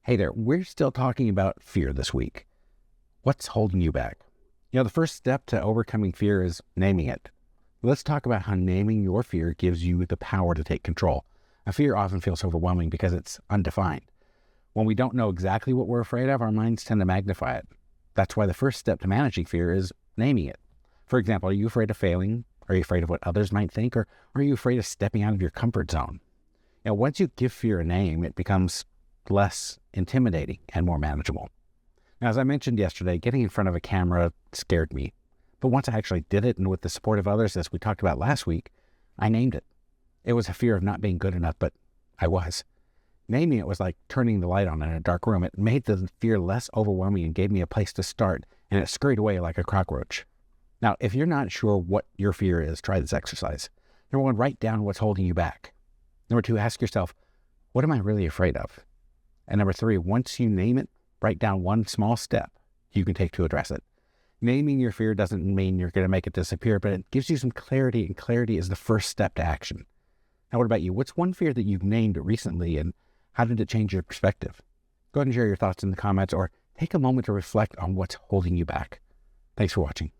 Hey there, we're still talking about fear this week. What's holding you back? The first step to overcoming fear is naming it. Let's talk about how naming your fear gives you the power to take control. A fear often feels overwhelming because it's undefined. When we don't know exactly what we're afraid of, our minds tend to magnify it. That's why the first step to managing fear is naming it. For example, are you afraid of failing? Are you afraid of what others might think? Or are you afraid of stepping out of your comfort zone? Once you give fear a name, it becomes less intimidating and more manageable. Now, as I mentioned yesterday, getting in front of a camera scared me. But once I actually did it, and with the support of others, as we talked about last week, I named it. It was a fear of not being good enough, but I was. Naming it was like turning the light on in a dark room. It made the fear less overwhelming and gave me a place to start, and it scurried away like a cockroach. Now, if you're not sure what your fear is, try this exercise. Number one, write down what's holding you back. Number two, ask yourself, what am I really afraid of? And number three, once you name it, write down one small step you can take to address it. Naming your fear doesn't mean you're going to make it disappear, but it gives you some clarity, and clarity is the first step to action. Now, what about you? What's one fear that you've named recently, and how did it change your perspective? Go ahead and share your thoughts in the comments, or take a moment to reflect on what's holding you back. Thanks for watching.